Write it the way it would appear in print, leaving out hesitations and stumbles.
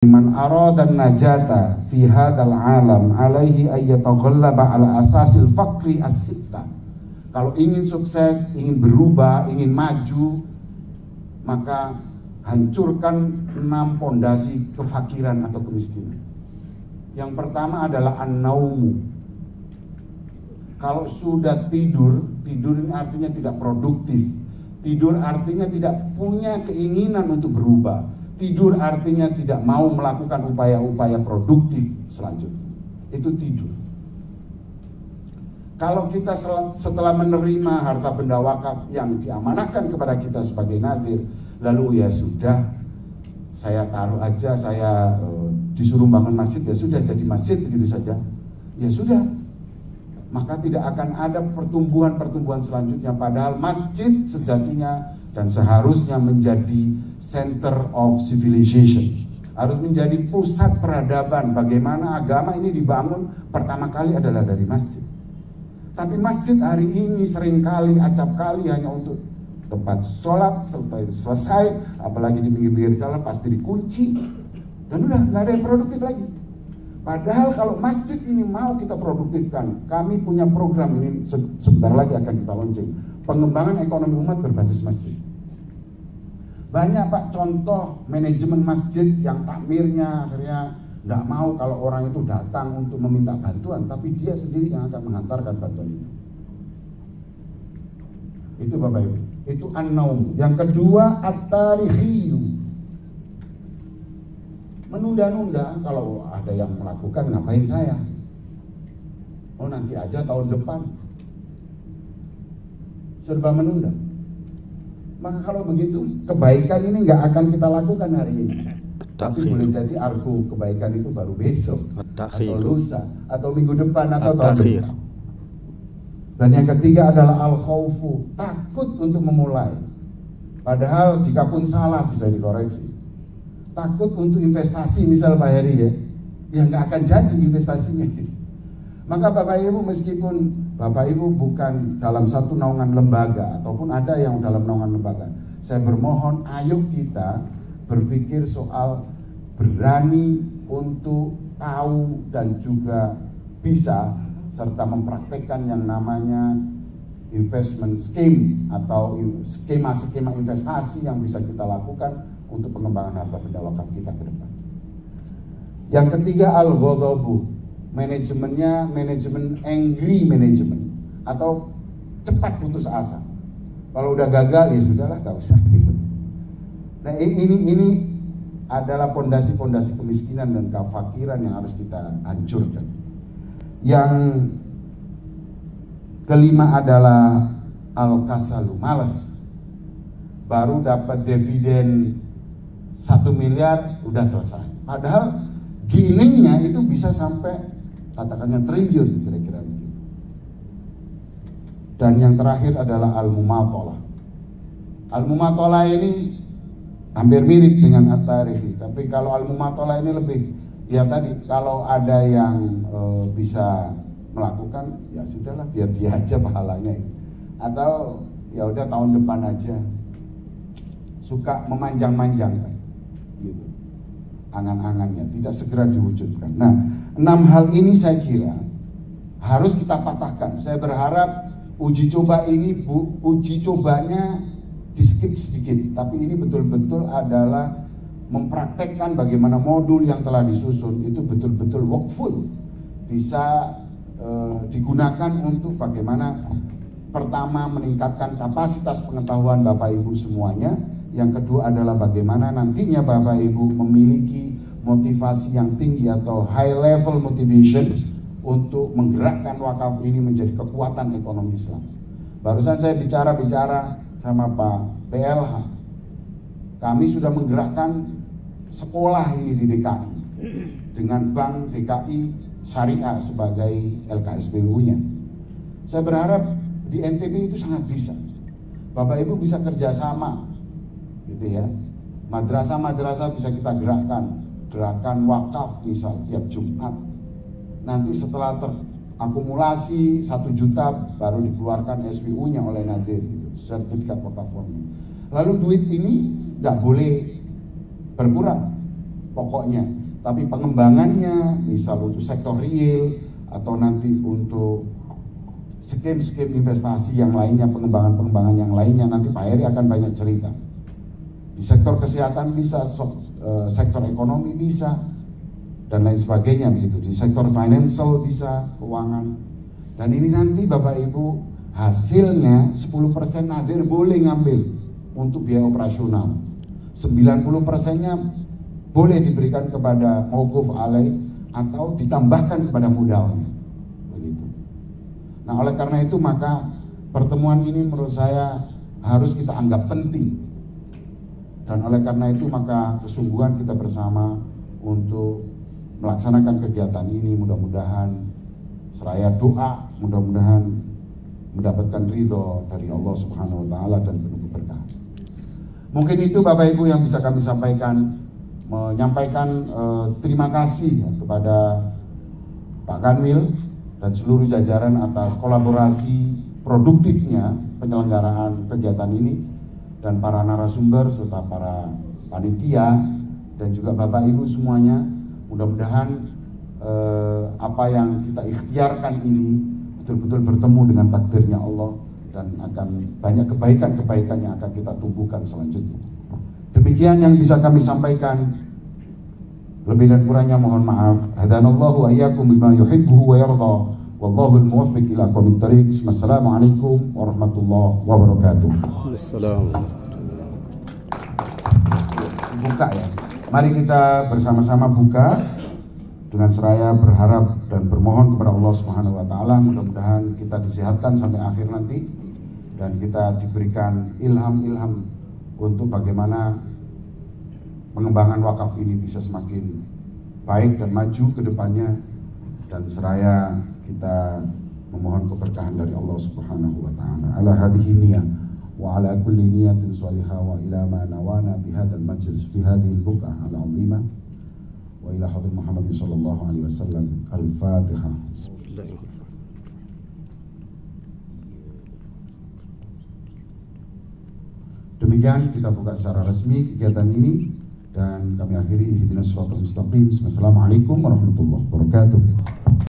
Man aradan najata fi hadzal alam alaihi ayyataghallaba ala asasil faqri as-sitta. Kalau ingin sukses, ingin berubah, ingin maju, maka hancurkan 6 pondasi kefakiran atau kemiskinan. Yang pertama adalah an-naumu. Kalau sudah tidur ini artinya tidak produktif. Tidur artinya tidak punya keinginan untuk berubah. Tidur artinya tidak mau melakukan upaya-upaya produktif selanjutnya. Itu tidur. Kalau kita setelah menerima harta benda wakaf yang diamanahkan kepada kita sebagai nadhir, lalu ya sudah, saya taruh aja, saya disuruh bangun masjid, ya sudah jadi masjid begitu saja. Ya sudah. Maka tidak akan ada pertumbuhan selanjutnya. Padahal masjid sejatinya dan seharusnya menjadi center of civilization, harus menjadi pusat peradaban. Bagaimana agama ini dibangun pertama kali adalah dari masjid. Tapi masjid hari ini seringkali acap kali hanya untuk tempat sholat, selesai, apalagi di pinggir-pinggir jalan pasti dikunci, dan udah nggak ada yang produktif lagi. Padahal kalau masjid ini mau kita produktifkan, kami punya program ini sebentar lagi akan kita launching, pengembangan ekonomi umat berbasis masjid. Banyak Pak contoh manajemen masjid yang takmirnya akhirnya nggak mau kalau orang itu datang untuk meminta bantuan, tapi dia sendiri yang akan menghantarkan bantuan itu. Itu Bapak Ibu, itu an-naum. Yang kedua at-tarikhiyu. Menunda-nunda, kalau ada yang melakukan ngapain saya? Oh nanti aja tahun depan. Serba menunda. Maka kalau begitu kebaikan ini nggak akan kita lakukan hari ini. Tapi boleh jadi arku kebaikan itu baru besok, atau lusa, atau minggu depan, atau tahun depan. Dan yang ketiga adalah al-khawfu, takut untuk memulai. Padahal jika pun salah bisa dikoreksi. Takut untuk investasi misal Pak Heri ya nggak akan jadi investasinya. Maka Bapak Ibu, meskipun Bapak Ibu bukan dalam satu naungan lembaga ataupun ada yang dalam naungan lembaga, saya bermohon ayo kita berpikir soal berani untuk tahu dan juga bisa serta mempraktekkan yang namanya investment scheme atau skema-skema investasi yang bisa kita lakukan untuk pengembangan harta benda wakaf kita ke depan. Yang ketiga al-ghadabu, manajemennya manajemen angry management atau cepat putus asa. Kalau udah gagal ya sudahlah, gak usah gitu. Nah ini adalah pondasi-pondasi kemiskinan dan kefakiran yang harus kita hancurkan. Yang kelima adalah al-kasalu, malas. Baru dapat dividen 1 miliar udah selesai. Padahal gilingnya itu bisa sampai katakannya triliun kira-kira begitu. Dan yang terakhir adalah al-mumathalah. Al-mumathalah ini hampir mirip dengan at-tarihi, tapi kalau al-mumathalah ini lebih ya tadi, kalau ada yang bisa melakukan ya sudahlah biar dia aja pahalanya, atau ya udah tahun depan aja. Suka memanjang-manjangkan gitu angan-angannya, tidak segera diwujudkan. Nah, 6 hal ini saya kira harus kita patahkan. Saya berharap uji cobanya di skip sedikit, tapi ini betul-betul adalah mempraktekkan bagaimana modul yang telah disusun itu betul-betul workful, bisa digunakan untuk bagaimana pertama meningkatkan kapasitas pengetahuan Bapak Ibu semuanya. Yang kedua adalah bagaimana nantinya Bapak Ibu memiliki motivasi yang tinggi atau high level motivation untuk menggerakkan wakaf ini menjadi kekuatan ekonomi Islam. Barusan saya bicara sama Pak PLH. Kami sudah menggerakkan sekolah ini di DKI dengan Bank DKI Syariah sebagai LKSPU-nya. Saya berharap di NTB itu sangat bisa. Bapak Ibu bisa kerjasama gitu ya. Madrasah-madrasah bisa kita gerakan wakaf misal tiap Jumat. Nanti setelah terakumulasi 1 juta baru dikeluarkan SWU-nya oleh Nadir gitu, sertifikat wakaf. Lalu duit ini nggak boleh berkurang. pokoknya, tapi pengembangannya, misal untuk sektor real atau nanti untuk skim-skim investasi yang lainnya, pengembangan yang lainnya, nanti Pak Heri akan banyak cerita. Di sektor kesehatan bisa, sektor ekonomi bisa, dan lain sebagainya begitu. Di sektor financial bisa, keuangan. Dan ini nanti Bapak Ibu hasilnya 10% Nadir boleh ngambil untuk biaya operasional. 90%-nya boleh diberikan kepada Mauquf Alaih atau ditambahkan kepada modalnya. Begitu. Nah, oleh karena itu maka pertemuan ini menurut saya harus kita anggap penting. Dan oleh karena itu maka kesungguhan kita bersama untuk melaksanakan kegiatan ini, mudah-mudahan seraya doa, mudah-mudahan mendapatkan ridho dari Allah Subhanahu wa Ta'ala dan penuh keberkahan. Mungkin itu Bapak Ibu yang bisa kami sampaikan, menyampaikan terima kasih kepada Pak Kanwil dan seluruh jajaran atas kolaborasi produktifnya penyelenggaraan kegiatan ini, dan para narasumber serta para panitia dan juga Bapak Ibu semuanya. Mudah-mudahan apa yang kita ikhtiarkan ini betul-betul bertemu dengan takdirnya Allah dan akan banyak kebaikan-kebaikan yang akan kita tumbuhkan selanjutnya. Demikian yang bisa kami sampaikan. Lebih dan kurangnya mohon maaf. Hadanallahu ayyakum bima yuhibbu wa yarda. Wallahul muwaffiq ila aqwamit thariq. Wassalamualaikum warahmatullahi wabarakatuh. Buka ya. Mari kita bersama-sama buka dengan seraya berharap dan bermohon kepada Allah Subhanahu wa Ta'ala, mudah-mudahan kita disehatkan sampai akhir nanti dan kita diberikan ilham-ilham untuk bagaimana pengembangan wakaf ini bisa semakin baik dan maju ke depannya, dan seraya kita memohon keberkahan dari Allah Subhanahu wa Ta'ala. Ala hadhihi niyah wa ala kulli niyatin salihah wa ila ma nawana bihadzal majlis fi hadhihi al-buq'ah al-'azimah wa ila hadrat Muhammad sallallahu alaihi wasallam. Al-Fatihah. Demikian kita buka secara resmi kegiatan ini dan kami akhiri ihdinas shiratal mustaqim. Wassalamualaikum warahmatullahi wabarakatuh.